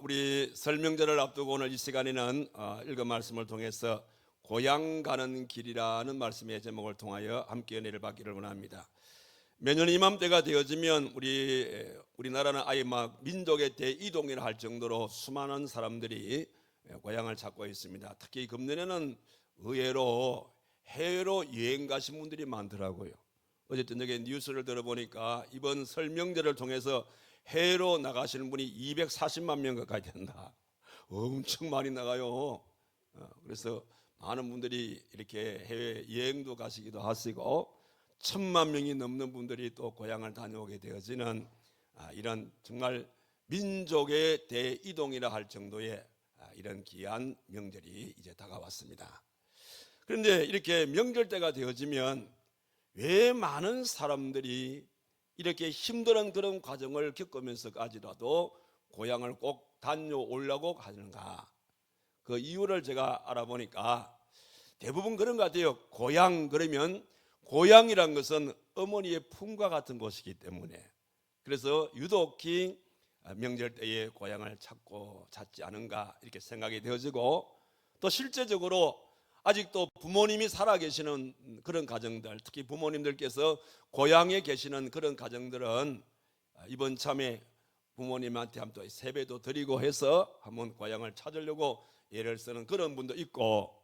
우리 설명절을 앞두고 오늘 이 시간에는 읽은 말씀을 통해서 고향 가는 길이라는 말씀의 제목을 통하여 함께 은혜를 받기를 원합니다. 매년 이맘때가 되어지면 우리나라는 아예 막 민족의 대이동이라 할 정도로 수많은 사람들이 고향을 찾고 있습니다. 특히 금년에는 의외로 해외로 여행 가신 분들이 많더라고요. 어제 저녁에 뉴스를 들어보니까 이번 설명절을 통해서 해외로 나가시는 분이 240만 명 가까이 된다. 엄청 많이 나가요. 그래서 많은 분들이 이렇게 해외 여행도 가시기도 하시고 1,000만 명이 넘는 분들이 또 고향을 다녀오게 되어지는 이런 정말 민족의 대이동이라 할 정도의 이런 귀한 명절이 이제 다가왔습니다. 그런데 이렇게 명절 때가 되어지면 왜 많은 사람들이 이렇게 힘든 그런 과정을 겪으면서까지라도 고향을 꼭 다녀오려고 하는가? 그 이유를 제가 알아보니까 대부분 그런 것 같아요. 고향 그러면 고향이란 것은 어머니의 품과 같은 곳이기 때문에 그래서 유독히 명절 때에 고향을 찾지 않은가 이렇게 생각이 되어지고, 또 실제적으로 아직도 부모님이 살아계시는 그런 가정들, 특히 부모님들께서 고향에 계시는 그런 가정들은 이번 참에 부모님한테 한번 세배도 드리고 해서 한번 고향을 찾으려고 애를 쓰는 그런 분도 있고,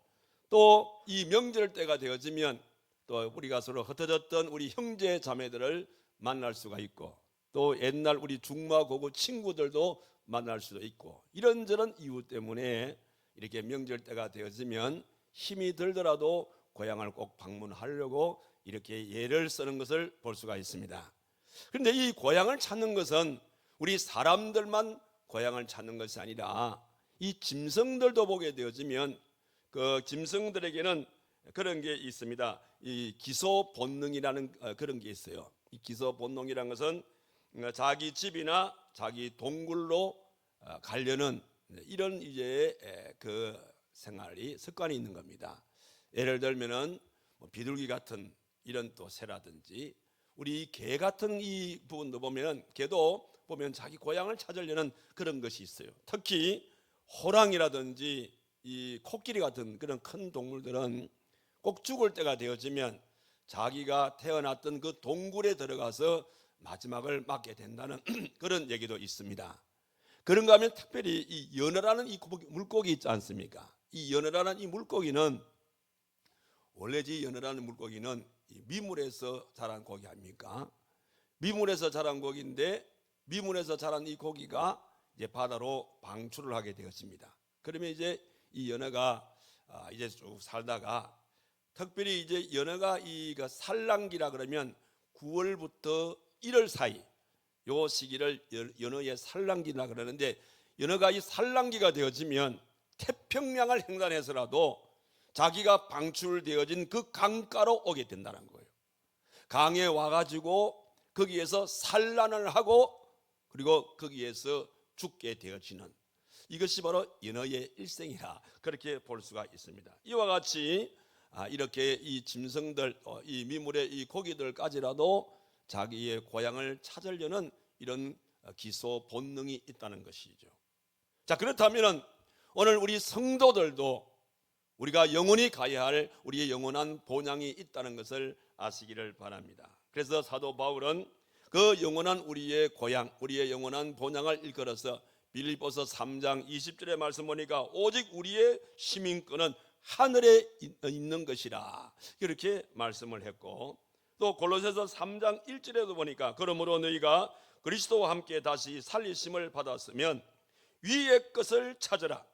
또 이 명절 때가 되어지면 또 우리가 서로 흩어졌던 우리 형제 자매들을 만날 수가 있고, 또 옛날 우리 중마고고 친구들도 만날 수도 있고, 이런저런 이유 때문에 이렇게 명절 때가 되어지면 힘이 들더라도 고향을 꼭 방문하려고 이렇게 애를 쓰는 것을 볼 수가 있습니다. 그런데 이 고향을 찾는 것은 우리 사람들만 고향을 찾는 것이 아니라 이 짐승들도 보게 되어지면 그 짐승들에게는 그런 게 있습니다. 이 기소 본능이라는 그런 게 있어요. 이 기소 본능이라는 것은 자기 집이나 자기 동굴로 가려는 이런 이제 그 생활이 습관이 있는 겁니다. 예를 들면은 비둘기 같은 이런 또 새라든지 우리 개 같은 이 부분도 보면 개도 보면 자기 고향을 찾으려는 그런 것이 있어요. 특히 호랑이라든지 이 코끼리 같은 그런 큰 동물들은 꼭 죽을 때가 되어지면 자기가 태어났던 그 동굴에 들어가서 마지막을 맞게 된다는 그런 얘기도 있습니다. 그런가 하면 특별히 이 연어라는 이 물고기 있지 않습니까? 이 연어라는 이 물고기는 원래 이 연어라는 물고기는 미물에서 자란 고기 아닙니까? 미물에서 자란 고기인데 미물에서 자란 이 고기가 이제 바다로 방출을 하게 되었습니다. 그러면 이제 이 연어가 이제 쭉 살다가 특별히 이제 연어가 이 산란기라 그러면 9월부터 1월 사이 요 시기를 연어의 산란기라 그러는데, 연어가 이 산란기가 되어지면 태평양을 횡단해서라도 자기가 방출되어진 그 강가로 오게 된다는 거예요. 강에 와가지고 거기에서 산란을 하고 그리고 거기에서 죽게 되어지는, 이것이 바로 연어의 일생이라 그렇게 볼 수가 있습니다. 이와 같이 이렇게 이 짐승들, 이 미물의 이 고기들까지라도 자기의 고향을 찾으려는 이런 기소 본능이 있다는 것이죠. 자, 그렇다면 오늘 우리 성도들도 우리가 영원히 가야 할 우리의 영원한 본향이 있다는 것을 아시기를 바랍니다. 그래서 사도 바울은 그 영원한 우리의 고향, 우리의 영원한 본향을 일컬어서 빌립보서 3장 20절의 말씀 보니까 오직 우리의 시민권은 하늘에 있는 것이라 이렇게 말씀을 했고, 또 골로새서 3장 1절에도 보니까 그러므로 너희가 그리스도와 함께 다시 살리심을 받았으면 위의 것을 찾으라.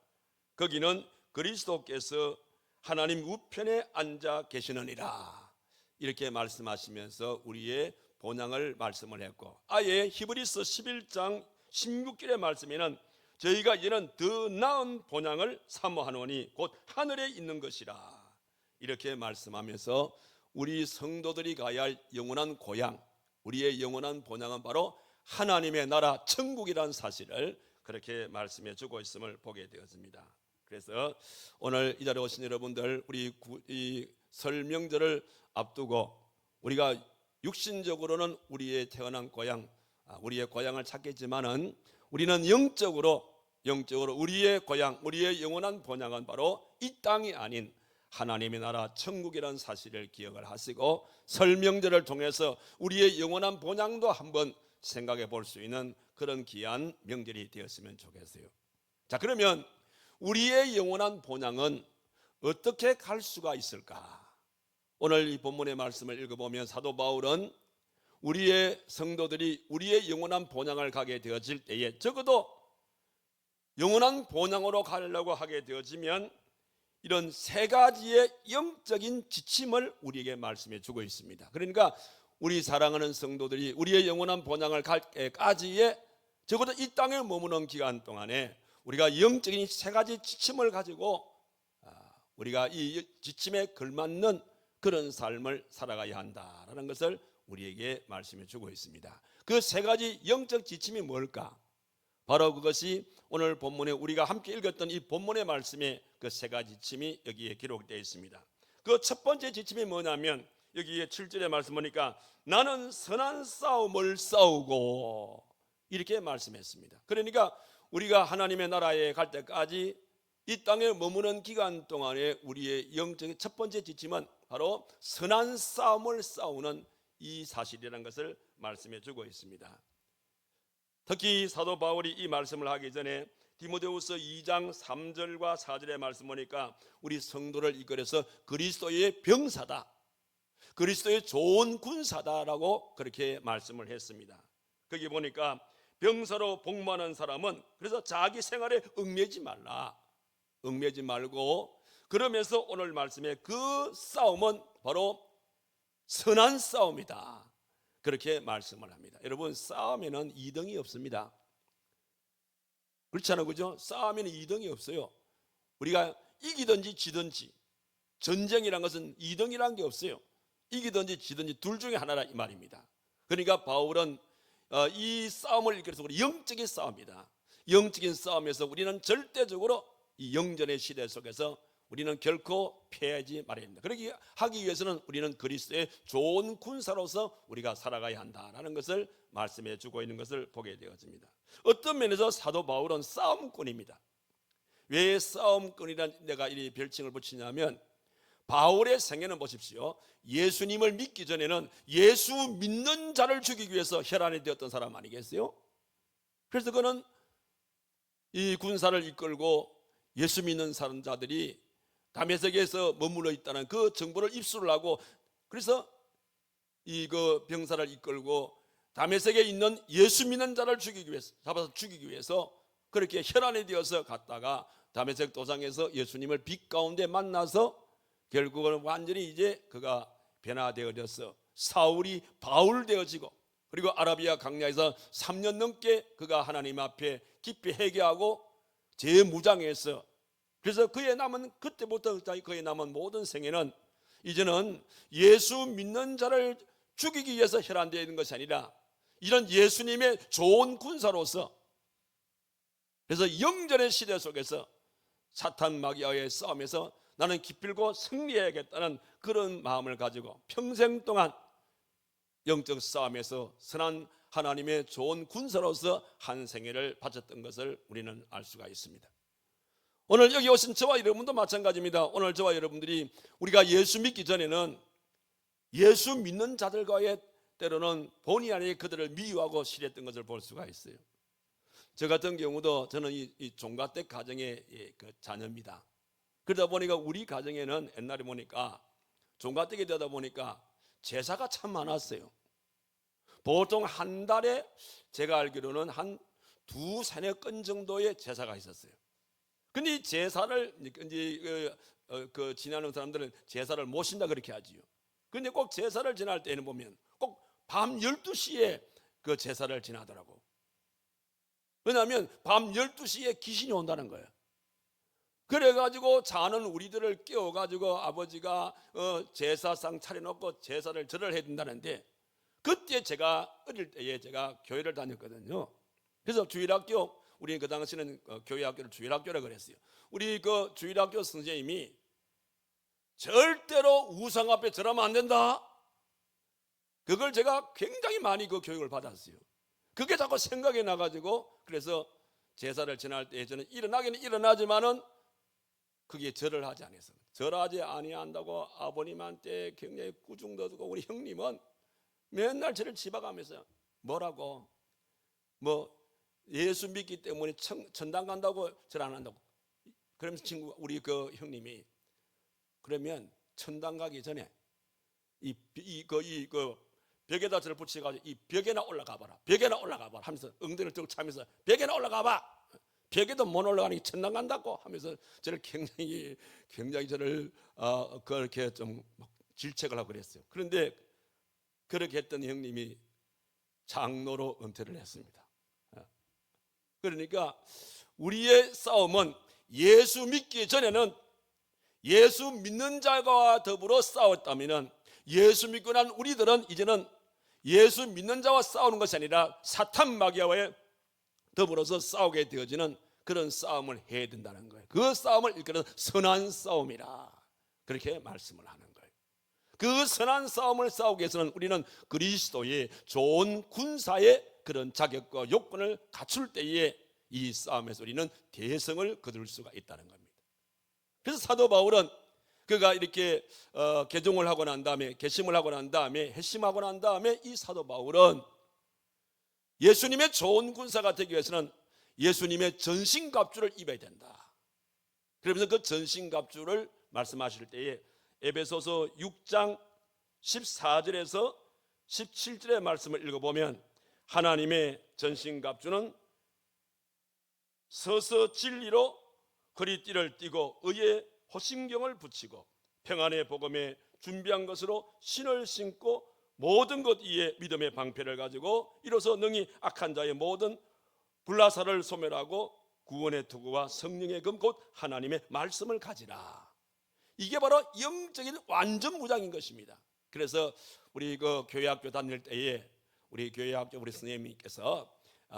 거기는 그리스도께서 하나님 우편에 앉아 계시느니라. 이렇게 말씀하시면서 우리의 본향을 말씀을 했고, 아예 히브리서 11장 16절의 말씀에는 저희가 이제는 더 나은 본향을 사모하노니 곧 하늘에 있는 것이라 이렇게 말씀하면서 우리 성도들이 가야 할 영원한 고향, 우리의 영원한 본향은 바로 하나님의 나라 천국이라는 사실을 그렇게 말씀해 주고 있음을 보게 되었습니다. 그래서 오늘 이 자리에 오신 여러분들, 우리 이 설 명절을 앞두고 우리가 육신적으로는 우리의 태어난 고향, 우리의 고향을 찾겠지만은 우리는 영적으로 영적으로 우리의 고향, 우리의 영원한 본향은 바로 이 땅이 아닌 하나님의 나라 천국이라는 사실을 기억을 하시고 설명절을 통해서 우리의 영원한 본향도 한번 생각해 볼 수 있는 그런 귀한 명절이 되었으면 좋겠어요. 자, 그러면 우리의 영원한 본향은 어떻게 갈 수가 있을까? 오늘 이 본문의 말씀을 읽어보면 사도 바울은 우리의 성도들이 우리의 영원한 본향을 가게 되어질 때에 적어도 영원한 본향으로 가려고 하게 되어지면 이런 세 가지의 영적인 지침을 우리에게 말씀해 주고 있습니다. 그러니까 우리 사랑하는 성도들이 우리의 영원한 본향을 갈 때까지의 적어도 이 땅에 머무는 기간 동안에 우리가 영적인 세 가지 지침을 가지고 우리가 이 지침에 걸맞는 그런 삶을 살아가야 한다라는 것을 우리에게 말씀해 주고 있습니다. 그 세 가지 영적 지침이 뭘까? 바로 그것이 오늘 본문에 우리가 함께 읽었던 이 본문의 말씀에 그 세 가지 지침이 여기에 기록되어 있습니다. 그 첫 번째 지침이 뭐냐면 여기에 7절의 말씀 보니까 나는 선한 싸움을 싸우고 이렇게 말씀했습니다. 그러니까 우리가 하나님의 나라에 갈 때까지 이 땅에 머무는 기간 동안에 우리의 영적인 첫 번째 지침은 바로 선한 싸움을 싸우는 이 사실이라는 것을 말씀해 주고 있습니다. 특히 사도 바울이 이 말씀을 하기 전에 디모데후서 2장 3절과 4절의 말씀 보니까 우리 성도를 이끌어서 그리스도의 병사다, 그리스도의 좋은 군사다라고 그렇게 말씀을 했습니다. 거기 보니까 병사로 복무하는 사람은 그래서 자기 생활에 얽매지 말라, 얽매지 말고, 그러면서 오늘 말씀에 그 싸움은 바로 선한 싸움이다, 그렇게 말씀을 합니다. 여러분, 싸움에는 2등이 없습니다. 그렇잖아요, 그죠? 싸움에는 2등이 없어요. 우리가 이기든지 지든지, 전쟁이란 것은 2등이란 게 없어요. 이기든지 지든지 둘 중에 하나라 이 말입니다. 그러니까 바울은 이 싸움을 이끌어서 우리 영적인 싸움이다, 영적인 싸움에서 우리는 절대적으로 이 영전의 시대 속에서 우리는 결코 패하지 말아야 합니다. 그렇게 하기 위해서는 우리는 그리스도의 좋은 군사로서 우리가 살아가야 한다라는 것을 말씀해 주고 있는 것을 보게 되어집니다. 어떤 면에서 사도 바울은 싸움꾼입니다. 왜 싸움꾼이라는 내가 이 별칭을 붙이냐면, 바울의 생애는 보십시오. 예수님을 믿기 전에는 예수 믿는 자를 죽이기 위해서 혈안이 되었던 사람 아니겠어요? 그래서 그는 이 군사를 이끌고 예수 믿는 사람자들이 다메섹에서 머물러 있다는 그 정보를 입수를 하고, 그래서 이 그 병사를 이끌고 다메섹에 있는 예수 믿는 자를 죽이기 위해서, 잡아서 죽이기 위해서 그렇게 혈안이 되어서 갔다가 다메섹 도상에서 예수님을 빛 가운데 만나서 결국은 완전히 이제 그가 변화되어져서 사울이 바울 되어지고, 그리고 아라비아 강야에서 3년 넘게 그가 하나님 앞에 깊이 회개하고 재무장해서, 그래서 그의 남은 그때부터 그의 남은 모든 생애는 이제는 예수 믿는 자를 죽이기 위해서 혈안되어 있는 것이 아니라 이런 예수님의 좋은 군사로서, 그래서 영전의 시대 속에서 사탄 마귀와의 싸움에서 나는 기필고 승리해야겠다는 그런 마음을 가지고 평생 동안 영적 싸움에서 선한 하나님의 좋은 군사로서 한 생애를 바쳤던 것을 우리는 알 수가 있습니다. 오늘 여기 오신 저와 여러분도 마찬가지입니다. 오늘 저와 여러분들이 우리가 예수 믿기 전에는 예수 믿는 자들과의 때로는 본의 아니게 그들을 미워하고 싫어했던 것을 볼 수가 있어요. 저 같은 경우도 저는 이 종가댁 가정의 그 자녀입니다. 그러다 보니까 우리 가정에는 옛날에 보니까 종가댁이 되다 보니까 제사가 참 많았어요. 보통 한 달에 제가 알기로는 한 2-3건 정도의 제사가 있었어요. 근데 이 제사를 이제 그 지나는 사람들은 제사를 모신다 그렇게 하지요. 근데 꼭 제사를 지날 때는 보면 꼭 밤 12시에 그 제사를 지나더라고. 왜냐하면 밤 12시에 귀신이 온다는 거예요. 그래가지고 자는 우리들을 깨워가지고 아버지가 제사상 차려놓고 제사를 절을 해야 된다는데, 그때 제가 어릴 때에 제가 교회를 다녔거든요. 그래서 주일학교, 우리 그 당시는 교회 학교를 주일학교라 그랬어요. 우리 그 주일학교 선생님이 절대로 우상 앞에 절하면 안 된다, 그걸 제가 굉장히 많이 그 교육을 받았어요. 그게 자꾸 생각이 나가지고, 그래서 제사를 지날 때 저는 일어나기는 일어나지만은 그게 절을 하지 않아서 절하지 아니한다고 아버님한테 굉장히 꾸중거리고 우리 형님은 맨날 저를 집어가면서 뭐라고 뭐 예수 믿기 때문에 천당 간다고 절 안 한다고. 그러면서 친구 우리 그 형님이 그러면 천당 가기 전에 이 벽에다 저를 붙여가지고 이 벽에나 올라가 봐라, 벽에나 올라가 봐라 하면서 엉덩이를 쭉 차면서 벽에나 올라가 봐. 벽에도 못 올라가니 천당 간다고 하면서 저를 굉장히 저를 그렇게 좀 질책을 하고 그랬어요. 그런데 그렇게 했던 형님이 장로로 은퇴를 했습니다. 그러니까 우리의 싸움은 예수 믿기 전에는 예수 믿는 자와 더불어 싸웠다면 예수 믿고 난 우리들은 이제는 예수 믿는 자와 싸우는 것이 아니라 사탄 마귀와의 더불어서 싸우게 되어지는 그런 싸움을 해야 된다는 거예요. 그 싸움을 일컬어 선한 싸움이라 그렇게 말씀을 하는 거예요. 그 선한 싸움을 싸우기 위해서는 우리는 그리스도의 좋은 군사의 그런 자격과 요건을 갖출 때에 이 싸움에서 우리는 대성을 거둘 수가 있다는 겁니다. 그래서 사도 바울은 그가 이렇게 개종을 하고 난 다음에 개심을 하고 난 다음에 회심하고 난 다음에 이 사도 바울은 예수님의 좋은 군사가 되기 위해서는 예수님의 전신갑주를 입어야 된다. 그러면서 그 전신갑주를 말씀하실 때에 에베소서 6장 14절에서 17절의 말씀을 읽어보면 하나님의 전신갑주는 서서 진리로 허리띠를 띠고 의의 호심경을 붙이고 평안의 복음에 준비한 것으로 신을 신고 모든 것 위에 믿음의 방패를 가지고 이로써 능히 악한 자의 모든 불나사를 소멸하고 구원의 투구와 성령의 금 곧 하나님의 말씀을 가지라. 이게 바로 영적인 완전 무장인 것입니다. 그래서 우리 그 교회학교 다닐 때에 우리 교회학교 우리 선생님께서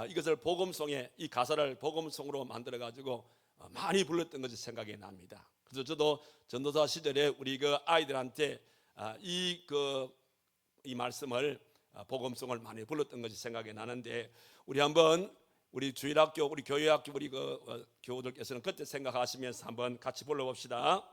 이것을 복음송에 이 가사를 복음송으로 만들어 가지고 많이 불렀던 것이 생각이 납니다. 그래서 저도 전도사 시절에 우리 그 아이들한테 이 말씀을 복음송을 많이 불렀던 것이 생각이 나는데 우리 한번 우리 주일학교 우리 교회학교 우리 그 교우들께서는 그때 생각하시면서 한번 같이 불러봅시다.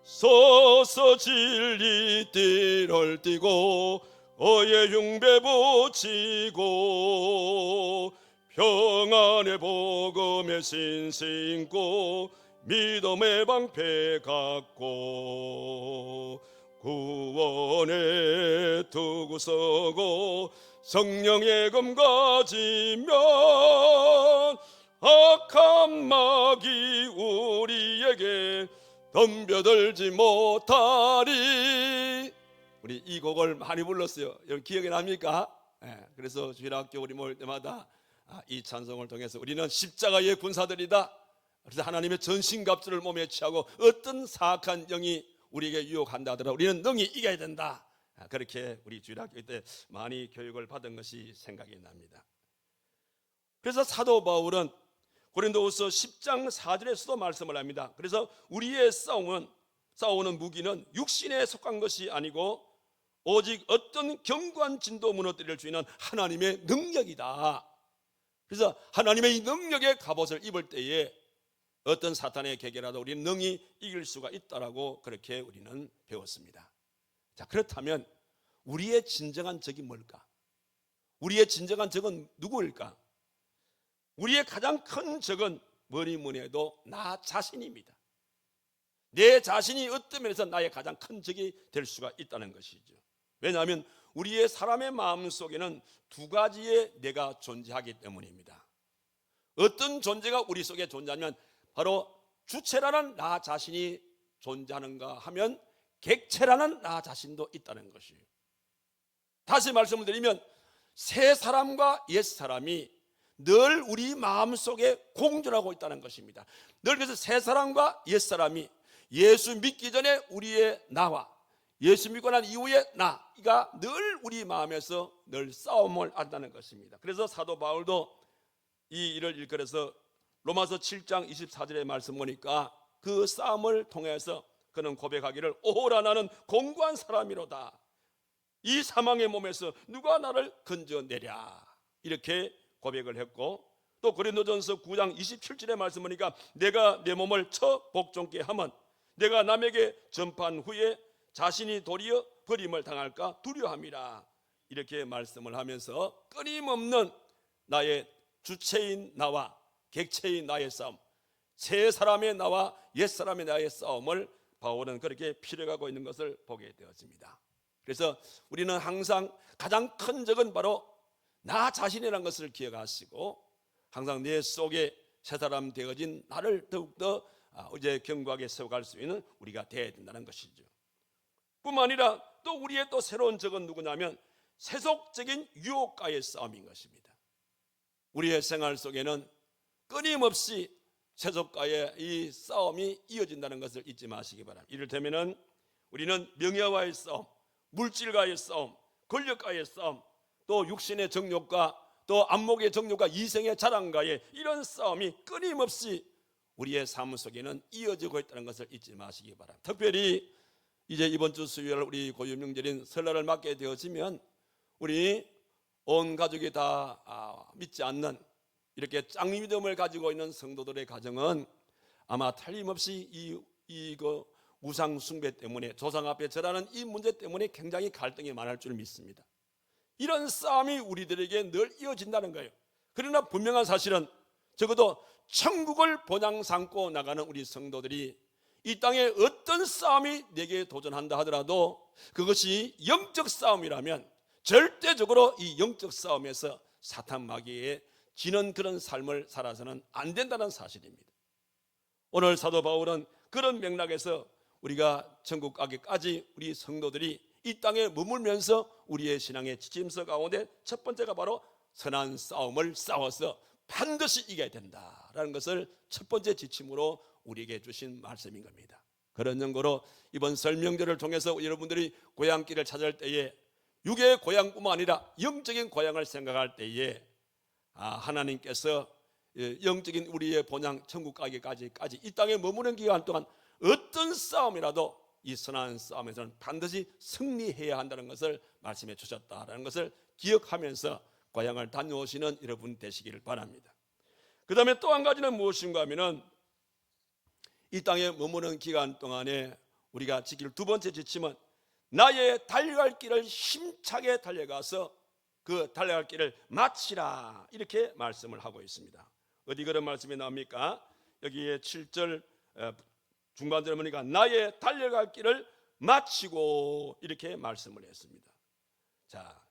서서 진리 띠를 띠고 어의 흉배 붙이고 평안의 복음에 신신고 믿음의 방패 갖고 구원의 투구 서고 성령의 금 가지면 악한 마귀 우리에게 덤벼들지 못하리. 우리 이 곡을 많이 불렀어요. 여러분 기억이 납니까? 네, 그래서 주일학교 우리 모일 때마다 이 찬송을 통해서 우리는 십자가의 군사들이다. 그래서 하나님의 전신갑주를 몸에 취하고 어떤 사악한 영이 우리에게 유혹한다 하더라도 우리는 능히 이겨야 된다. 그렇게 우리 주일학교 때 많이 교육을 받은 것이 생각이 납니다. 그래서 사도 바울은 고린도후서 10장 4절에서도 말씀을 합니다. 그래서 우리의 싸우는 무기는 육신에 속한 것이 아니고 오직 어떤 견고한 진도 무너뜨릴 수 있는 하나님의 능력이다. 그래서 하나님의 이 능력의 갑옷을 입을 때에 어떤 사탄의 계계라도 우리는 능히 이길 수가 있다라고 그렇게 우리는 배웠습니다. 자, 그렇다면 우리의 진정한 적이 뭘까? 우리의 진정한 적은 누구일까? 우리의 가장 큰 적은 뭐니 해도 나 자신입니다. 내 자신이 어떤 면에서 나의 가장 큰 적이 될 수가 있다는 것이죠. 왜냐하면 우리의 사람의 마음 속에는 두 가지의 내가 존재하기 때문입니다. 어떤 존재가 우리 속에 존재하면 바로 주체라는 나 자신이 존재하는가 하면 객체라는 나 자신도 있다는 것이에요. 다시 말씀을 드리면 새 사람과 옛 사람이 늘 우리 마음속에 공존하고 있다는 것입니다. 늘 그래서 새 사람과 옛 사람이 예수 믿기 전에 우리의 나와 예수 믿고 난 이후의 나가 늘 우리 마음에서 늘 싸움을 한다는 것입니다. 그래서 사도 바울도 이 일을 일컬어서 로마서 7장 24절의 말씀 보니까 그 싸움을 통해서 그는 고백하기를 오호라 나는 공고한 사람이로다. 이 사망의 몸에서 누가 나를 건져내랴. 이렇게 고백을 했고, 또 고린도전서 9장 27절의 말씀 보니까 내가 내 몸을 쳐 복종케 하면 내가 남에게 전파한 후에 자신이 도리어 버림을 당할까 두려함이라. 이렇게 말씀을 하면서 끊임없는 나의 주체인 나와 객체인 나의 싸움, 새 사람의 나와 옛 사람의 나의 싸움을 바울은 그렇게 필요하고 있는 것을 보게 되었습니다. 그래서 우리는 항상 가장 큰 적은 바로 나 자신이라는 것을 기억하시고 항상 내 속에 새 사람 되어진 나를 더욱더 이제 견고하게 세워갈 수 있는 우리가 되어야 된다는 것이죠. 뿐만 아니라 또 우리의 또 새로운 적은 누구냐면 세속적인 유혹과의 싸움인 것입니다. 우리의 생활 속에는 끊임없이 세속과의 이 싸움이 이어진다는 것을 잊지 마시기 바랍니다. 이를테면은 우리는 명예와의 싸움, 물질과의 싸움, 권력과의 싸움, 또 육신의 정욕과 또 안목의 정욕과 이생의 자랑과의 이런 싸움이 끊임없이 우리의 삶 속에는 이어지고 있다는 것을 잊지 마시기 바랍니다. 특별히 이제 이번 주 수요일 우리 고유명절인 설날을 맞게 되어지면 우리 온 가족이 다 믿지 않는 이렇게 짱믿음을 가지고 있는 성도들의 가정은 아마 틀림없이 이 우상 숭배 때문에 조상 앞에 절하는 이 문제 때문에 굉장히 갈등이 많을 줄 믿습니다. 이런 싸움이 우리들에게 늘 이어진다는 거예요. 그러나 분명한 사실은 적어도 천국을 본향 삼고 나가는 우리 성도들이 이 땅에 어떤 싸움이 내게 도전한다 하더라도 그것이 영적 싸움이라면 절대적으로 이 영적 싸움에서 사탄 마귀에 지는 그런 삶을 살아서는 안 된다는 사실입니다. 오늘 사도 바울은 그런 맥락에서 우리가 천국 가기까지 우리 성도들이 이 땅에 머물면서 우리의 신앙의 지침서 가운데 첫 번째가 바로 선한 싸움을 싸워서 반드시 이겨야 된다라는 것을 첫 번째 지침으로 우리에게 주신 말씀인 겁니다. 그런 연고로 이번 설 명절을 통해서 여러분들이 고향길을 찾을 때에 육의 고향뿐만 아니라 영적인 고향을 생각할 때에 하나님께서 영적인 우리의 본향 천국 가기까지 이 땅에 머무는 기간 동안 어떤 싸움이라도 이 선한 싸움에서는 반드시 승리해야 한다는 것을 말씀해 주셨다라는 것을 기억하면서 고향을 다녀오시는 여러분 되시기를 바랍니다. 그 다음에 또 한 가지는 무엇인가 하면은 이 땅에 머무는 기간 동안에 우리가 지킬 두 번째 지침은 나의 달려갈 길을 힘차게 달려가서 그 달려갈 길을 마치라, 이렇게 말씀을 하고 있습니다. 어디 그런 말씀이 나옵니까? 여기에 7절 중반절에 보니까 나의 달려갈 길을 마치고 이렇게 말씀을 했습니다. 자,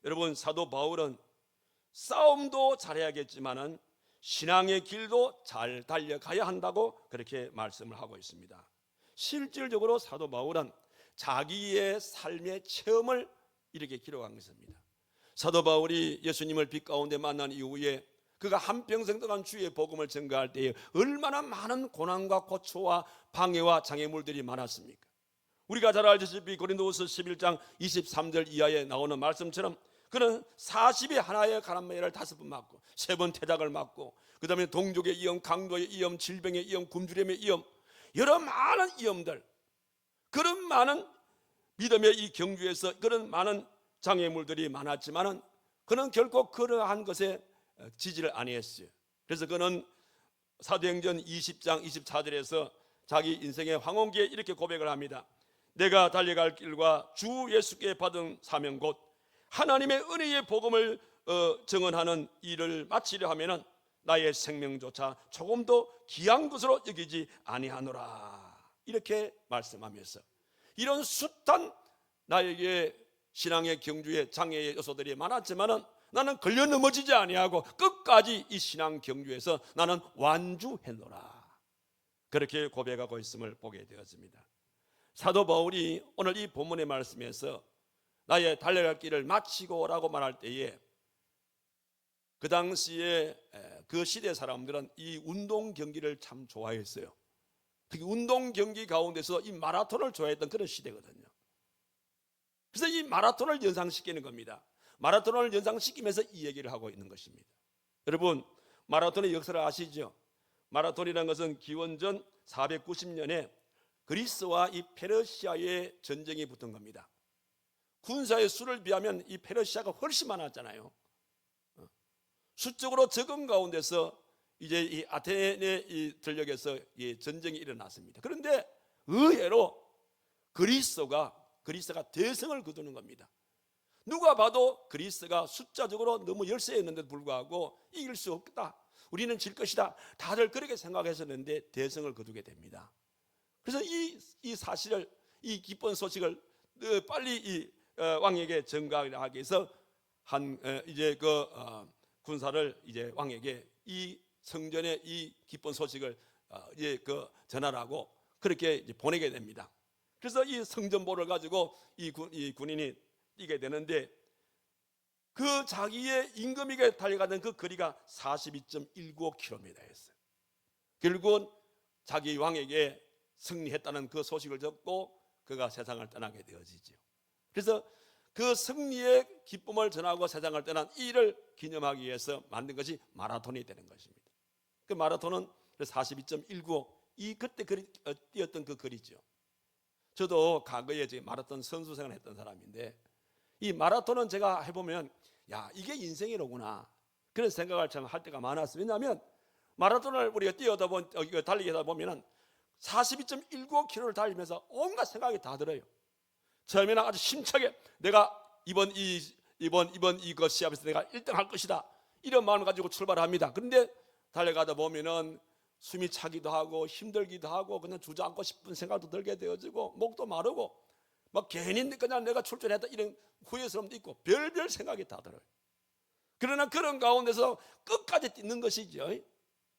여러분, 사도 바울은 싸움도 잘해야겠지만은 신앙의 길도 잘 달려가야 한다고 그렇게 말씀을 하고 있습니다. 실질적으로 사도 바울은 자기의 삶의 체험을 이렇게 기록한 것입니다. 사도 바울이 예수님을 빛 가운데 만난 이후에 그가 한평생 동안 주의 복음을 전가할 때에 얼마나 많은 고난과 고초와 방해와 장애물들이 많았습니까? 우리가 잘 알다시피 고린도후서 11장 23절 이하에 나오는 말씀처럼 그는 40에 하나의 가난매를 5번 맞고 3번 태작을 맞고 그 다음에 동족의 위험, 강도의 위험, 질병의 위험, 굶주림의 위험, 여러 많은 위험들, 그런 많은 믿음의 이 경주에서 그런 많은 장애물들이 많았지만은 그는 결코 그러한 것에 지지를 아니했어요. 그래서 그는 사도행전 20장 24절에서 자기 인생의 황혼기에 이렇게 고백을 합니다. 내가 달려갈 길과 주 예수께 받은 사명 곧 하나님의 은혜의 복음을 증언하는 일을 마치려 하면은 나의 생명조차 조금도 귀한 것으로 여기지 아니하노라, 이렇게 말씀하면서 이런 숱한 나에게 신앙의 경주에 장애의 요소들이 많았지만은 나는 걸려 넘어지지 아니하고 끝까지 이 신앙 경주에서 나는 완주했노라, 그렇게 고백하고 있음을 보게 되었습니다. 사도 바울이 오늘 이 본문의 말씀에서 나의 달려갈 길을 마치고라고 말할 때에 그 당시에 그 시대 사람들은 이 운동 경기를 참 좋아했어요. 특히 운동 경기 가운데서 이 마라톤을 좋아했던 그런 시대거든요. 그래서 이 마라톤을 연상시키는 겁니다. 마라톤을 연상시키면서 이 얘기를 하고 있는 것입니다. 여러분, 마라톤의 역사를 아시죠? 마라톤이라는 것은 기원전 490년에 그리스와 이 페르시아의 전쟁이 붙은 겁니다. 군사의 수를 비하면 이 페르시아가 훨씬 많았잖아요. 수적으로 적은 가운데서 이제 이 아테네 이 전력에서 이 전쟁이 일어났습니다. 그런데 의외로 그리스가 대승을 거두는 겁니다. 누가 봐도 그리스가 숫자적으로 너무 열세였는데도 불구하고 이길 수 없다, 우리는 질 것이다, 다들 그렇게 생각했었는데 대승을 거두게 됩니다. 그래서 이 사실을, 이 기쁜 소식을 빨리 이 왕에게 전가하기 위해서 이제 군사를 이제 왕에게 이 성전의 이 기쁜 소식을 이제 전하라고 그렇게 이제 보내게 됩니다. 그래서 이 성전보를 가지고 이 군인이 뛰게 되는데, 그 자기의 임금에게 달려가던 그 거리가 42.195km였어요. 결국은 자기 왕에게 승리했다는 그 소식을 듣고 그가 세상을 떠나게 되어지죠. 그래서 그 승리의 기쁨을 전하고 세상을 떠난 이를 기념하기 위해서 만든 것이 마라톤이 되는 것입니다. 그 마라톤은 42.195, 이 그때 뛰었던 그 거리죠. 저도 과거에 마라톤 선수 생활을 했던 사람인데, 이 마라톤은 제가 해보면 야, 이게 인생이로구나 그런 생각을 참 할 때가 많았어요. 왜냐하면 마라톤을 우리가 달리게 하다 보면 42.195km를 달리면서 온갖 생각이 다 들어요. 처음에는 아주 힘차게 내가 이번 이거 시합에서 내가 1등 할 것이다, 이런 마음을 가지고 출발합니다. 그런데 달려가다 보면은 숨이 차기도 하고 힘들기도 하고 그냥 주저앉고 싶은 생각도 들게 되어지고 목도 마르고 막 괜히 그냥 내가 출전했다 이런 후회스러움도 있고 별별 생각이 다 들어요. 그러나 그런 가운데서 끝까지 뛰는 것이죠.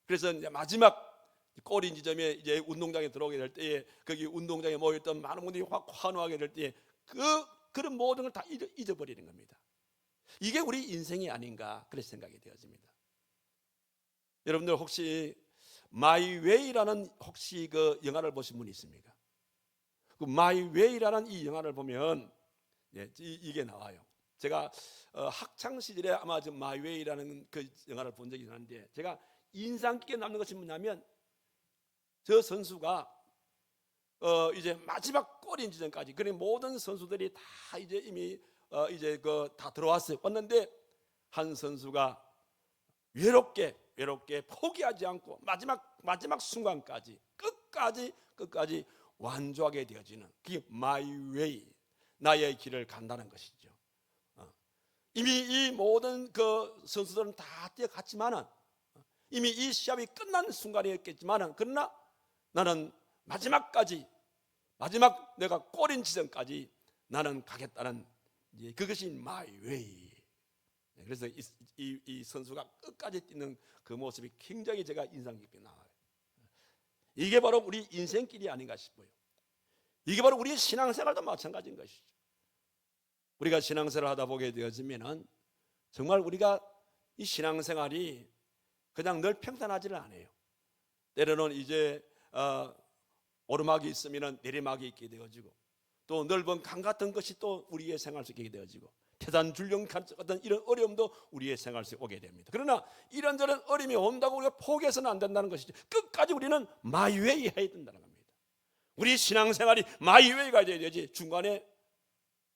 그래서 이제 마지막 꼬리 지점에 이제 운동장에 들어오게 될 때에 거기 운동장에 모였던 많은 분들이 확 환호하게 될 때에 그런 모든 걸 다 잊어버리는 겁니다. 이게 우리 인생이 아닌가 그런 생각이 되어집니다. 여러분들 혹시 마이 웨이라는 혹시 그 영화를 보신 분이 있습니까? 그 마이 웨이라는 이 영화를 보면 이게 나와요. 제가 학창 시절에 아마 마이 웨이라는 그 영화를 본 적이 있는데, 제가 인상 깊게 남는 것이 뭐냐면 저 선수가 이제 마지막 골인 지점까지, 그래 모든 선수들이 다 이제 이미 이제 다 들어왔어요. 왔는데 한 선수가 외롭게 포기하지 않고 마지막 순간까지 끝까지 완주하게 되어지는, 그게 마이 웨이, 나의 길을 간다는 것이죠. 이미 이 모든 그 선수들은 다 뛰어갔지만은, 이미 이 시합이 끝난 순간이었겠지만은, 그러나 나는 마지막 내가 골인 지점까지 나는 가겠다는, 그것이 마이 웨이. 그래서 이 선수가 끝까지 뛰는 그 모습이 굉장히 제가 인상 깊게 나와요. 이게 바로 우리 인생길이 아닌가 싶어요. 이게 바로 우리의 신앙생활도 마찬가지인 것이죠. 우리가 신앙생활을 하다 보게 되어지면은 정말 우리가 이 신앙생활이 그냥 늘 평탄하지는 않아요. 때로는 이제 오르막이 있으면 내리막이 있게 되어지고, 또 넓은 강 같은 것이 또 우리의 생활 속에 되어지고, 태산 줄령 같은 이런 어려움도 우리의 생활 속에 오게 됩니다. 그러나 이런저런 어려움이 온다고 우리가 포기해서는 안 된다는 것이죠. 끝까지 우리는 마이웨이 해야 된다는 겁니다. 우리 신앙생활이 마이웨이가 되어야 되지, 중간에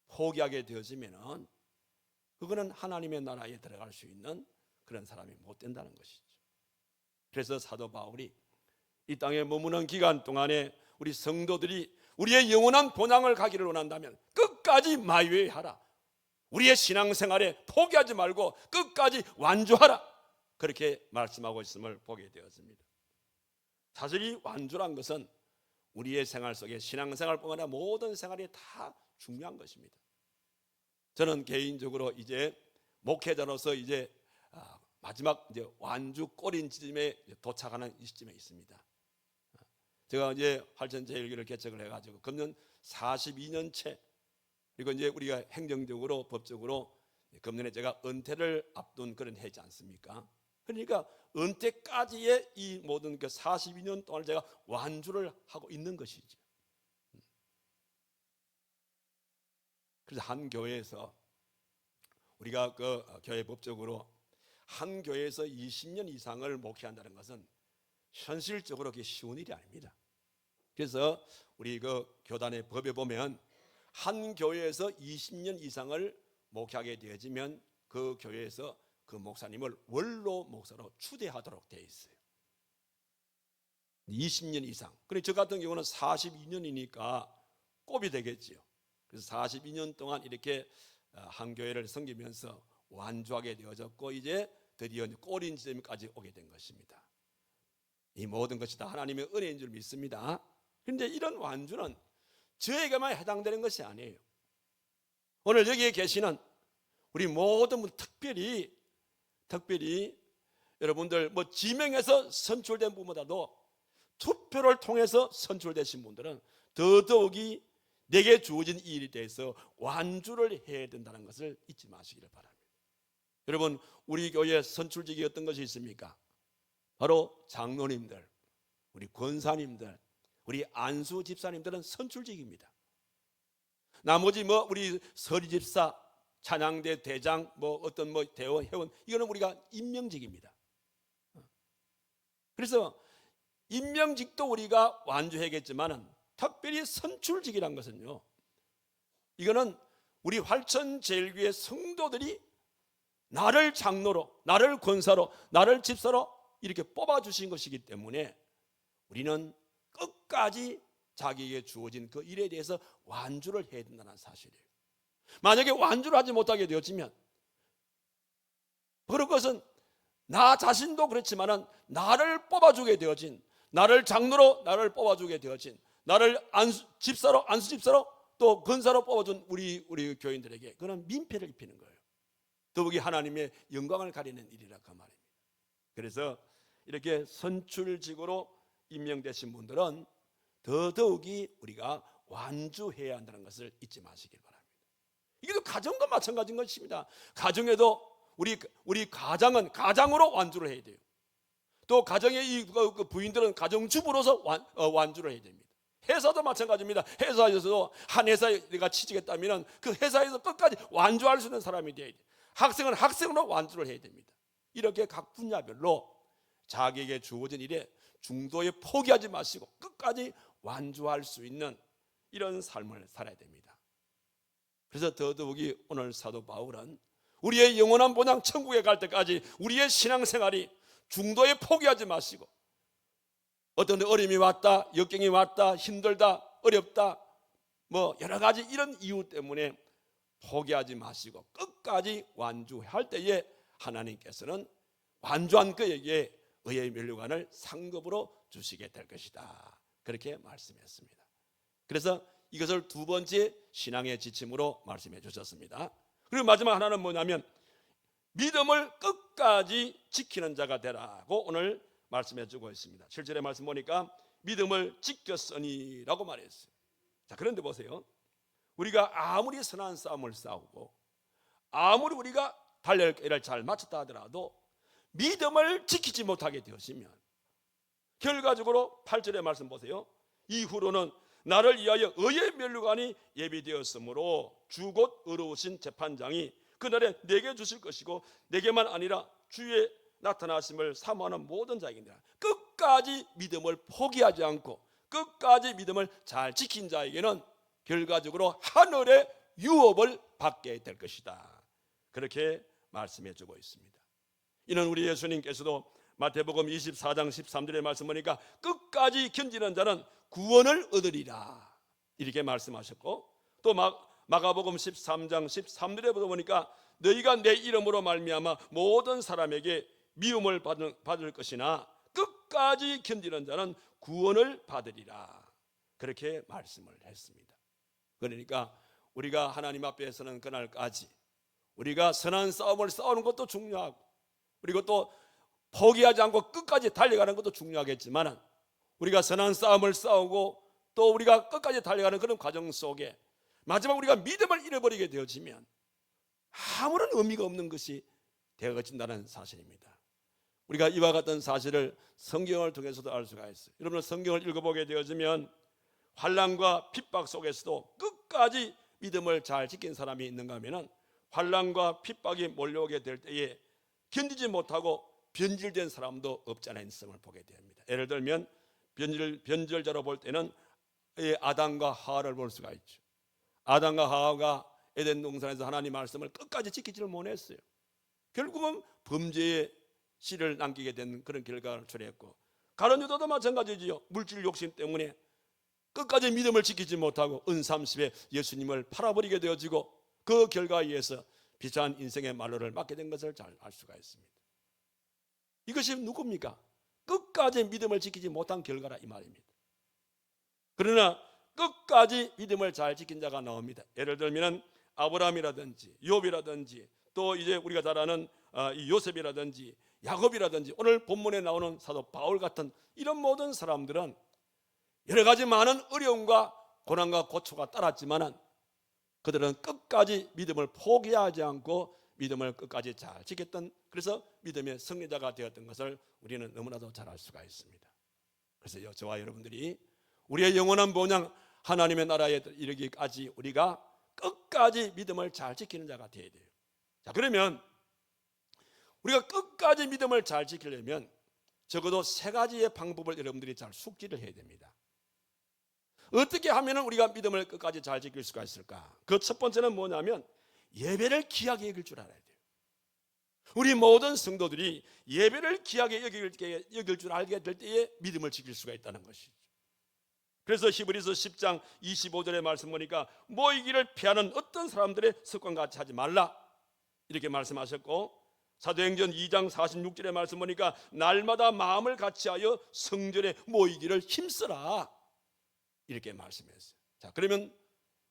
포기하게 되어지면은 그거는 하나님의 나라에 들어갈 수 있는 그런 사람이 못 된다는 것이죠. 그래서 사도 바울이 이 땅에 머무는 기간 동안에 우리 성도들이 우리의 영원한 본향을 가기를 원한다면 끝까지 마이웨이 하라, 우리의 신앙생활에 포기하지 말고 끝까지 완주하라, 그렇게 말씀하고 있음을 보게 되었습니다. 사실 이 완주란 것은 우리의 생활 속에 신앙생활뿐만 아니라 모든 생활이 다 중요한 것입니다. 저는 개인적으로 이제 목회자로서 이제 마지막 이제 완주 꼬린 지점에 도착하는 이 시점에 있습니다. 제가 이제 활전제일교를 개척을 해가지고 금년 42년째, 그리고 이제 우리가 행정적으로 법적으로 금년에 제가 은퇴를 앞둔 그런 해지 않습니까? 그러니까 은퇴까지의 이 모든 그 42년 동안 제가 완주를 하고 있는 것이죠. 그래서 한 교회에서 우리가 그 교회 법적으로 한 교회에서 20년 이상을 목회한다는 것은 현실적으로 그게 쉬운 일이 아닙니다. 그래서 우리 그 교단의 법에 보면 한 교회에서 20년 이상을 목회하게 되어지면 그 교회에서 그 목사님을 원로 목사로 추대하도록 되어 있어요. 20년 이상. 그런데 저 같은 경우는 42년이니까 꼽이 되겠지요. 그래서 42년 동안 이렇게 한 교회를 섬기면서 완주하게 되어졌고, 이제 드디어 꼬린 지점까지 오게 된 것입니다. 이 모든 것이 다 하나님의 은혜인 줄 믿습니다. 그런데 이런 완주는 저에게만 해당되는 것이 아니에요. 오늘 여기에 계시는 우리 모든 분, 특별히 여러분들 뭐 지명해서 선출된 분보다도 투표를 통해서 선출되신 분들은 더더욱이 내게 주어진 이 일에 대해서 완주를 해야 된다는 것을 잊지 마시기를 바랍니다. 여러분, 우리 교회 선출직이 어떤 것이 있습니까? 바로 장로님들, 우리 권사님들, 우리 안수 집사님들은 선출직입니다. 나머지 뭐 우리 서리집사, 찬양대 대장, 뭐 어떤 뭐 대원, 회원, 이거는 우리가 임명직입니다. 그래서 임명직도 우리가 완주해야겠지만은 특별히 선출직이란 것은요, 이거는 우리 활천제일교회 성도들이 나를 장로로, 나를 권사로, 나를 집사로 이렇게 뽑아주신 것이기 때문에 우리는 끝까지 자기에게 주어진 그 일에 대해서 완주를 해야 된다는 사실이에요. 만약에 완주를 하지 못하게 되어지면 그런 것은 나 자신도 그렇지만은 나를 뽑아주게 되어진, 나를 장로로 나를 뽑아주게 되어진, 나를 집사로, 안수 집사로 또 권사로 뽑아준 우리 교인들에게 그런 민폐를 입히는 거예요. 더욱이 하나님의 영광을 가리는 일이라 그 말입니다. 그래서 이렇게 선출직으로 임명되신 분들은 더더욱이 우리가 완주해야 한다는 것을 잊지 마시길 바랍니다. 이게 또 가정과 마찬가지인 것입니다. 가정에도 우리 가장은 가장으로 완주를 해야 돼요. 또 가정의 이 부인들은 가정주부로서 완주를 해야 됩니다. 회사도 마찬가지입니다. 회사에서도 한 회사에 내가 취직했다면 그 회사에서 끝까지 완주할 수 있는 사람이 되어야 돼요. 학생은 학생으로 완주를 해야 됩니다. 이렇게 각 분야별로 자기에게 주어진 일에 중도에 포기하지 마시고 끝까지 완주할 수 있는 이런 삶을 살아야 됩니다. 그래서 더더욱이 오늘 사도 바울은 우리의 영원한 본향 천국에 갈 때까지 우리의 신앙생활이 중도에 포기하지 마시고, 어떤 어려움이 왔다, 역경이 왔다, 힘들다, 어렵다, 뭐 여러 가지 이런 이유 때문에 포기하지 마시고 끝까지 완주할 때에 하나님께서는 완주한 그에게 의의 면류관을 상급으로 주시게 될 것이다, 그렇게 말씀했습니다. 그래서 이것을 두 번째 신앙의 지침으로 말씀해 주셨습니다. 그리고 마지막 하나는 뭐냐면 믿음을 끝까지 지키는 자가 되라고 오늘 말씀해 주고 있습니다. 7절의 말씀 보니까 믿음을 지켰으니라고 말했어요. 자, 그런데 보세요. 우리가 아무리 선한 싸움을 싸우고 아무리 우리가 달려갈 길을 잘 마쳤다 하더라도 믿음을 지키지 못하게 되었으면 결과적으로 8절의 말씀 보세요. 이후로는 나를 위하여 의의 면류관이 예비되었으므로 주 곧 의로우신 재판장이 그날에 내게 주실 것이고 내게만 아니라 주의 나타나심을 사모하는 모든 자에게니라. 끝까지 믿음을 포기하지 않고 끝까지 믿음을 잘 지킨 자에게는 결과적으로 하늘의 유업을 받게 될 것이다, 그렇게 말씀해 주고 있습니다. 이는 우리 예수님께서도 마태복음 24장 13절의 말씀 보니까 끝까지 견디는 자는 구원을 얻으리라 이렇게 말씀하셨고, 또 마가복음 13장 13절에 보니까 너희가 내 이름으로 말미암아 모든 사람에게 미움을 받을 것이나 끝까지 견디는 자는 구원을 받으리라, 그렇게 말씀을 했습니다. 그러니까 우리가 하나님 앞에서는 그날까지 우리가 선한 싸움을 싸우는 것도 중요하고, 그리고 또 포기하지 않고 끝까지 달려가는 것도 중요하겠지만, 우리가 선한 싸움을 싸우고 또 우리가 끝까지 달려가는 그런 과정 속에 마지막 우리가 믿음을 잃어버리게 되어지면 아무런 의미가 없는 것이 되어진다는 사실입니다. 우리가 이와 같은 사실을 성경을 통해서도 알 수가 있어요. 여러분, 성경을 읽어보게 되어지면 환난과 핍박 속에서도 끝까지 믿음을 잘 지킨 사람이 있는가 하면 환난과 핍박이 몰려오게 될 때에 견디지 못하고 변질된 사람도 없지 않아 있음을 보게 됩니다. 예를 들면 변절자로 볼 때는 아담과 하와를 볼 수가 있죠. 아담과 하와가 에덴 동산에서 하나님 말씀을 끝까지 지키지를 못했어요. 결국은 범죄의 씨를 남기게 된 그런 결과를 초래했고, 가룟 유다도 마찬가지지요. 물질 욕심 때문에 끝까지 믿음을 지키지 못하고 은삼십에 예수님을 팔아버리게 되어지고, 그 결과에 의해서 비참한 인생의 말로를 맞게 된 것을 잘 알 수가 있습니다. 이것이 누굽니까? 끝까지 믿음을 지키지 못한 결과라 이 말입니다. 그러나 끝까지 믿음을 잘 지킨 자가 나옵니다. 예를 들면 아브라함이라든지 욥이라든지, 또 이제 우리가 잘 아는 이 요셉이라든지 야곱이라든지, 오늘 본문에 나오는 사도 바울 같은 이런 모든 사람들은 여러 가지 많은 어려움과 고난과 고초가 따랐지만은 그들은 끝까지 믿음을 포기하지 않고 믿음을 끝까지 잘 지켰던, 그래서 믿음의 승리자가 되었던 것을 우리는 너무나도 잘 알 수가 있습니다. 그래서 저와 여러분들이 우리의 영원한 본향 하나님의 나라에 이르기까지 우리가 끝까지 믿음을 잘 지키는 자가 되어야 돼요. 자, 그러면 우리가 끝까지 믿음을 잘 지키려면 적어도 세 가지의 방법을 여러분들이 잘 숙지를 해야 됩니다. 어떻게 하면 우리가 믿음을 끝까지 잘 지킬 수가 있을까? 그 첫 번째는 뭐냐면 예배를 귀하게 여길 줄 알아야 돼요. 우리 모든 성도들이 예배를 귀하게 여길 줄 알게 될 때에 믿음을 지킬 수가 있다는 것이죠. 그래서 히브리서 10장 25절의 말씀 보니까 모이기를 피하는 어떤 사람들의 습관과 같이 하지 말라 이렇게 말씀하셨고, 사도행전 2장 46절의 말씀 보니까 날마다 마음을 같이하여 성전에 모이기를 힘쓰라 이렇게 말씀했어요. 자, 그러면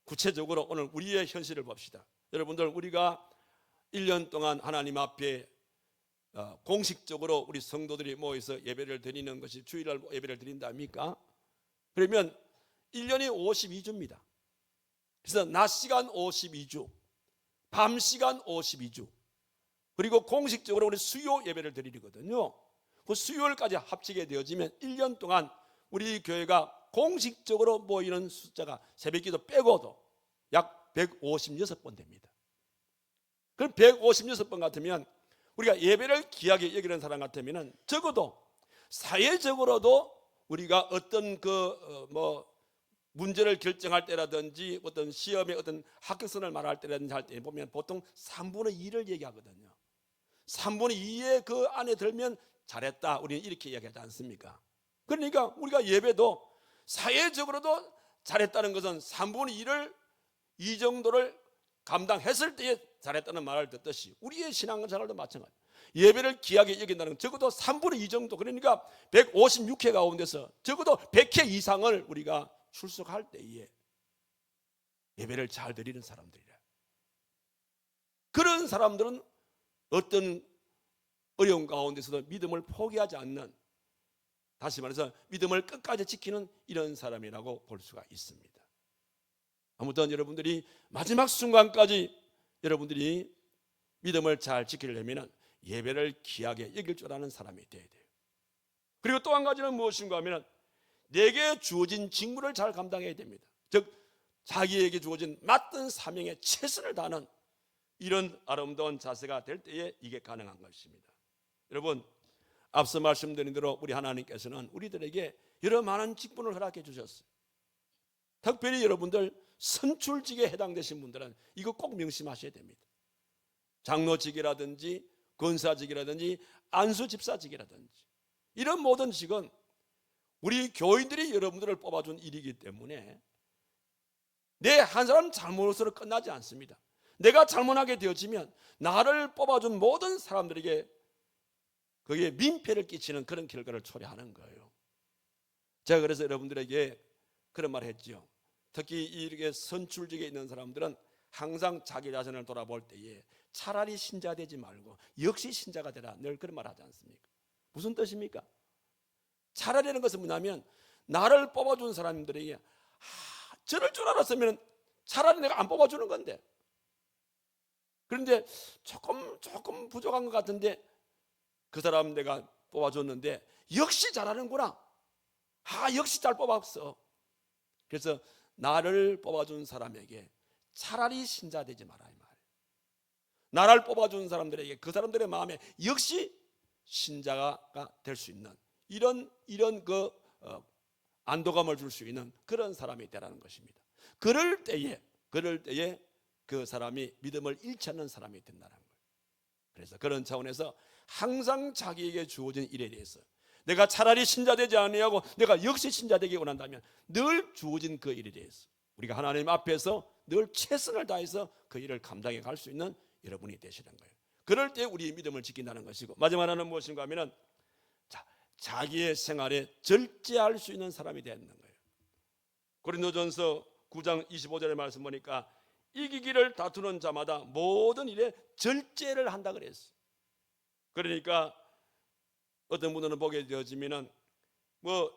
구체적으로 오늘 우리의 현실을 봅시다. 여러분들, 우리가 1년 동안 하나님 앞에 공식적으로 우리 성도들이 모여서 예배를 드리는 것이 주일날 예배를 드린답니까? 그러면 1년이 52주입니다. 그래서 낮 시간 52주, 밤 시간 52주, 그리고 공식적으로 우리 수요 예배를 드리거든요. 그 수요일까지 합치게 되어지면 1년 동안 우리 교회가 공식적으로 모이는 숫자가 새벽기도 빼고도 약 156번 됩니다. 그럼 156번 같으면 우리가 예배를 귀하게 여기는 사람 같으면 적어도 사회적으로도 우리가 어떤 문제를 결정할 때라든지 어떤 시험에 어떤 합격선을 말할 때라든지 할 때 보면 보통 3분의 2를 얘기하거든요. 3분의 2의 그 안에 들면 잘했다, 우리는 이렇게 이야기하지 않습니까? 그러니까 우리가 예배도 사회적으로도 잘했다는 것은 3분의 2를 이 정도를 감당했을 때에 잘했다는 말을 듣듯이 우리의 신앙생활도 마찬가지예요. 예배를 귀하게 여긴다는 건 적어도 3분의 2 정도, 그러니까 156회 가운데서 적어도 100회 이상을 우리가 출석할 때에 예배를 잘 드리는 사람들이라. 그런 사람들은 어떤 어려운 가운데서도 믿음을 포기하지 않는, 다시 말해서 믿음을 끝까지 지키는 이런 사람이라고 볼 수가 있습니다. 아무튼 여러분들이 마지막 순간까지 여러분들이 믿음을 잘 지키려면 예배를 귀하게 여길 줄 아는 사람이 되어야 돼요. 그리고 또 한 가지는 무엇인가 하면 내게 주어진 직무를 잘 감당해야 됩니다. 즉 자기에게 주어진 맡은 사명에 최선을 다하는 이런 아름다운 자세가 될 때에 이게 가능한 것입니다. 여러분, 앞서 말씀드린 대로 우리 하나님께서는 우리들에게 여러 많은 직분을 허락해 주셨어요. 특별히 여러분들 선출직에 해당되신 분들은 이거 꼭 명심하셔야 됩니다. 장로직이라든지 권사직이라든지 안수집사직이라든지 이런 모든 직은 우리 교인들이 여러분들을 뽑아준 일이기 때문에 내 한 사람 잘못으로 끝나지 않습니다. 내가 잘못하게 되어지면 나를 뽑아준 모든 사람들에게 거기에 민폐를 끼치는 그런 결과를 초래하는 거예요. 제가 그래서 여러분들에게 그런 말을 했죠. 특히 이렇게 선출직에 있는 사람들은 항상 자기 자신을 돌아볼 때에 차라리 신자되지 말고 역시 신자가 되라, 늘 그런 말 하지 않습니까? 무슨 뜻입니까? 차라리라는 것은 뭐냐면 나를 뽑아준 사람들에게 저럴 줄 알았으면 차라리 내가 안 뽑아주는 건데, 그런데 조금 부족한 것 같은데 그 사람 내가 뽑아줬는데 역시 잘하는구나, 역시 잘 뽑았어. 그래서 나를 뽑아준 사람에게 차라리 신자 되지 마라 이 말이에요. 나를 뽑아준 사람들에게 그 사람들의 마음에 역시 신자가 될 수 있는 이런 안도감을 줄 수 있는 그런 사람이 되라는 것입니다. 그럴 때에 그 사람이 믿음을 잃지 않는 사람이 된다는 거예요. 그래서 그런 차원에서 항상 자기에게 주어진 일에 대해서 내가 차라리 신자되지 아니하고 내가 역시 신자되기 원한다면 늘 주어진 그 일에 대해서 우리가 하나님 앞에서 늘 최선을 다해서 그 일을 감당해 갈 수 있는 여러분이 되시는 거예요. 그럴 때 우리의 믿음을 지킨다는 것이고, 마지막 하나는 무엇인가 하면 자기의 생활에 절제할 수 있는 사람이 되는 거예요. 고린도전서 9장 25절의 말씀 보니까 이기기를 다투는 자마다 모든 일에 절제를 한다 그랬어요. 그러니까 어떤 분들은 보게 되어지면은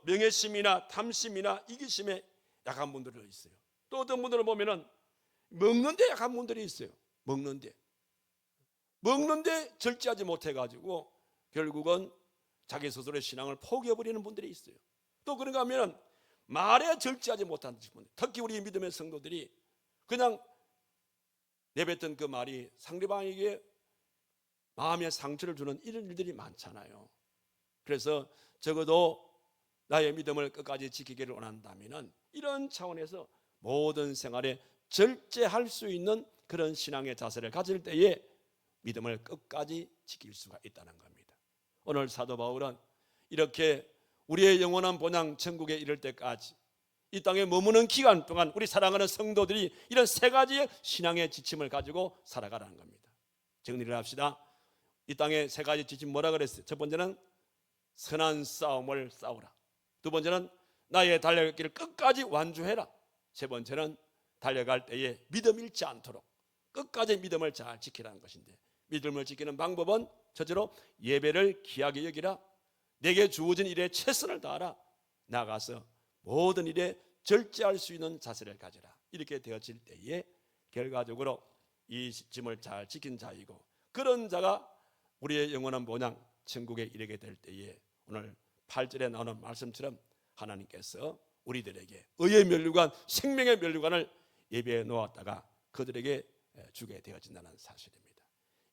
명예심이나 탐심이나 이기심에 약한 분들이 있어요. 또 어떤 분들은 보면은 먹는데 약한 분들이 있어요. 먹는데 절제하지 못해가지고 결국은 자기 스스로의 신앙을 포기해버리는 분들이 있어요. 또 그런가 하면 말에 절제하지 못하는 분들, 특히 우리 믿음의 성도들이 그냥 내뱉던 그 말이 상대방에게 마음의 상처를 주는 이런 일들이 많잖아요. 그래서 적어도 나의 믿음을 끝까지 지키기를 원한다면 이런 차원에서 모든 생활에 절제할 수 있는 그런 신앙의 자세를 가질 때에 믿음을 끝까지 지킬 수가 있다는 겁니다. 오늘 사도 바울은 이렇게 우리의 영원한 본향 천국에 이를 때까지 이 땅에 머무는 기간 동안 우리 사랑하는 성도들이 이런 세 가지의 신앙의 지침을 가지고 살아가라는 겁니다. 정리를 합시다. 이 땅에 세 가지 지침 뭐라 그랬어요? 첫 번째는 선한 싸움을 싸우라. 두 번째는 나의 달려갈 길을 끝까지 완주해라. 세 번째는 달려갈 때에 믿음 잃지 않도록 끝까지 믿음을 잘 지키라는 것인데, 믿음을 지키는 방법은 첫째로 예배를 귀하게 여기라. 내게 주어진 일에 최선을 다하라. 나가서 모든 일에 절제할 수 있는 자세를 가져라. 이렇게 되어질 때에 결과적으로 이 지침을 잘 지킨 자이고, 그런 자가 우리의 영원한 본향 천국에 이르게 될 때에 오늘 8절에 나오는 말씀처럼 하나님께서 우리들에게 의의 면류관, 생명의 면류관을 예배해 놓았다가 그들에게 주게 되어진다는 사실입니다.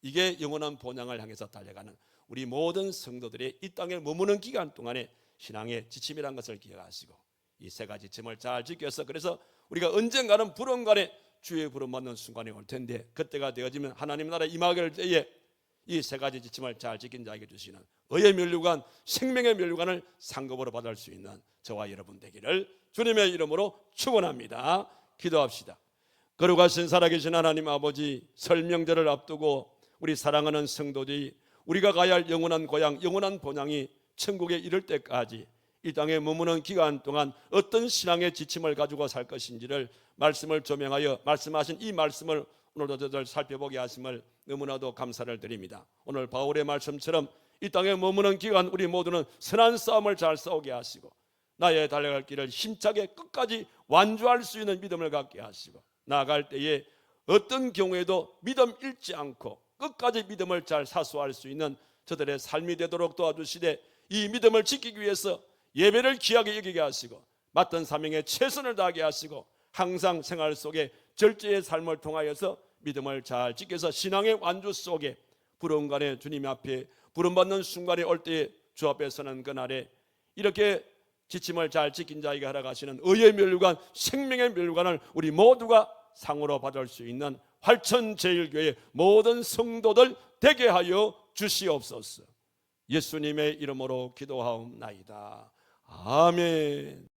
이게 영원한 본향을 향해서 달려가는 우리 모든 성도들의 이 땅에 머무는 기간 동안의 신앙의 지침이라는 것을 기억하시고 이 세 가지 지침을 잘 지켜서, 그래서 우리가 언젠가는 불언간에 주의 부름받는 순간이 올 텐데, 그때가 되어지면 하나님 나라에 임하게 될 때에 이 세 가지 지침을 잘 지킨 자에게 주시는 의의 면류관, 생명의 면류관을 상급으로 받을 수 있는 저와 여러분 되기를 주님의 이름으로 축원합니다. 기도합시다. 거룩하신 살아계신 하나님 아버지, 설명절을 앞두고 우리 사랑하는 성도들이 우리가 가야 할 영원한 고향, 영원한 본향이 천국에 이를 때까지 이 땅에 머무는 기간 동안 어떤 신앙의 지침을 가지고 살 것인지를 말씀을 조명하여 말씀하신 이 말씀을 오늘도 저들 살펴보게 하심을 너무나도 감사를 드립니다. 오늘 바울의 말씀처럼 이 땅에 머무는 기간 우리 모두는 선한 싸움을 잘 싸우게 하시고 나의 달려갈 길을 힘차게 끝까지 완주할 수 있는 믿음을 갖게 하시고, 나아갈 때에 어떤 경우에도 믿음 잃지 않고 끝까지 믿음을 잘 사수할 수 있는 저들의 삶이 되도록 도와주시되, 이 믿음을 지키기 위해서 예배를 귀하게 여기게 하시고 맡은 사명에 최선을 다하게 하시고 항상 생활 속에 절제의 삶을 통하여서 믿음을 잘 지켜서 신앙의 완주 속에 부름간에 주님 앞에 부름받는 순간에 올 때에 주 앞에 서는 그날에 이렇게 지침을 잘 지킨 자에게 허락하시는 의의 면류관, 생명의 면류관을 우리 모두가 상으로 받을 수 있는 활천제일교회 모든 성도들 되게 하여 주시옵소서. 예수님의 이름으로 기도하옵나이다. 아멘.